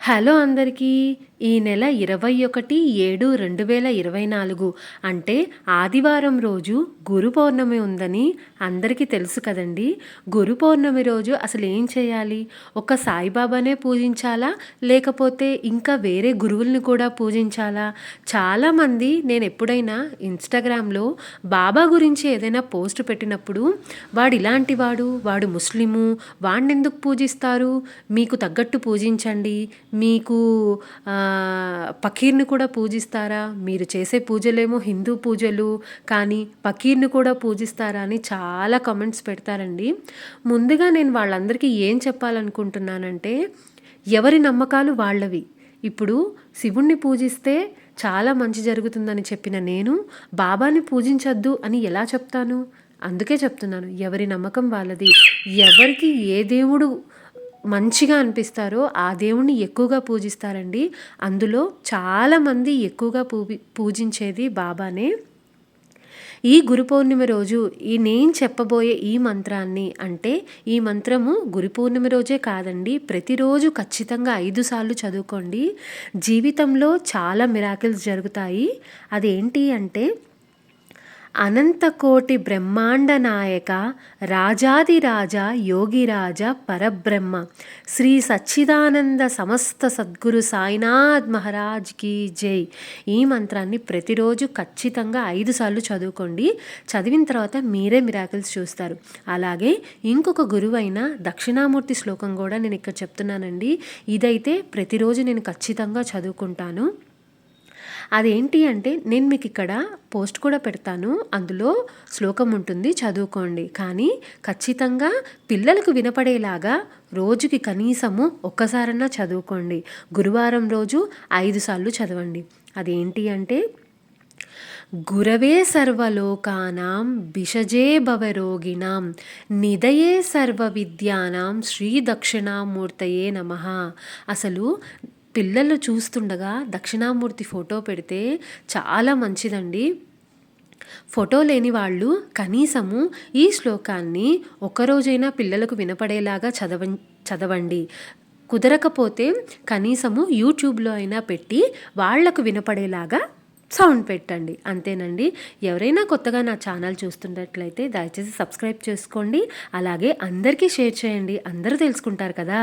Hello అందరికీ! ఈ నెల 21/7/2024 అంటే ఆదివారం రోజు గురు పౌర్ణమి ఉందని అందరికీ తెలుసు కదండీ! గురు పౌర్ణమి రోజు అసలు ఏం చేయాలి? ఒక్క సాయిబాబానే పూజించాలా? లేకపోతే ఇంకా వేరే గురువుల్ని కూడా పూజించాలా? చాలామంది నేను ఎప్పుడైనా ఇన్‌స్టాగ్రామ్‌లో బాబా గురించి ఏదైనా పోస్ట్ పెట్టినప్పుడు వాడు ఇలాంటి వాడు, వాడు ముస్లిము, వాడినెందుకు పూజిస్తారు? మీకు తగ్గట్టు పూజించండి. మీకు ఫకీర్‌ని కూడా పూజిస్తారా? మీరు చేసే పూజలేమో హిందూ పూజలు, కానీ ఫకీర్‌ని కూడా పూజిస్తారా? అని చాలా కామెంట్స్ పెడతారండి. ముందుగా నేను వాళ్ళందరికీ ఏం చెప్పాలనుకుంటున్నానంటే, ఎవరి నమ్మకాలు వాళ్ళవి. ఇప్పుడు శివుణ్ణి పూజిస్తే చాలా మంచి జరుగుతుందని చెప్పిన నేను, బాబాని పూజించొద్దు అని ఎలా చెప్తాను? అందుకే చెప్తున్నాను. ఎవరి నమ్మకం వాళ్ళది. ఎవరికి ఏ దేవుడు మంచిగా అనిపిస్తారో ఆ దేవుణ్ణి ఎక్కువగా పూజిస్తారండి. అందులో చాలామంది ఎక్కువగా పూజించేది బాబానే. ఈ గురు పౌర్ణమి రోజు నేను చెప్పబోయే ఈ మంత్రాన్ని, అంటే ఈ మంత్రము గురు పౌర్ణమి రోజే కాదండి, ప్రతిరోజు ఖచ్చితంగా 5 సార్లు చదువుకోండి. జీవితంలో చాలా మిరాకిల్స్ జరుగుతాయి. అదేంటి అంటే, అనంతకోటి బ్రహ్మాండ నాయక రాజాదిరాజ యోగిరాజ పరబ్రహ్మ శ్రీ సచ్చిదానంద సమస్త సద్గురు సాయినాథ్ మహారాజ్కి జై. ఈ మంత్రాన్ని ప్రతిరోజు ఖచ్చితంగా 5 సార్లు చదువుకోండి. చదివిన తర్వాత మీరే మిరాకిల్స్ చూస్తారు. అలాగే ఇంకొక గురువైన దక్షిణామూర్తి శ్లోకం కూడా నేను ఇక్కడ చెప్తున్నానండి. ఇదైతే ప్రతిరోజు నేను ఖచ్చితంగా చదువుకుంటాను. అదేంటి అంటే, నేను మీకు ఇక్కడ పోస్ట్ కూడా పెడతాను. అందులో శ్లోకం ఉంటుంది, చదువుకోండి. కానీ ఖచ్చితంగా పిల్లలకు వినపడేలాగా రోజుకి కనీసము ఒక్కసారన్నా చదువుకోండి. గురువారం రోజు 5 సార్లు చదవండి. అదేంటి అంటే, గురవే సర్వలోకానాం భిషజే భవరోగిణాం నిదయే సర్వ విద్యానాం శ్రీ దక్షిణామూర్తయే నమః. అసలు పిల్లలు చూస్తుండగా దక్షిణామూర్తి ఫోటో పెడితే చాలా మంచిదండి. ఫోటో లేని వాళ్ళు కనీసము ఈ శ్లోకాన్ని ఒకరోజైనా పిల్లలకు వినపడేలాగా చదవండి. కుదరకపోతే కనీసము యూట్యూబ్లో అయినా పెట్టి వాళ్లకు వినపడేలాగా సౌండ్ పెట్టండి. అంతేనండి. ఎవరైనా కొత్తగా నా ఛానల్ చూస్తున్నట్లయితే దయచేసి సబ్స్క్రైబ్ చేసుకోండి. అలాగే అందరికీ షేర్ చేయండి. అందరూ తెలుసుకుంటారు కదా.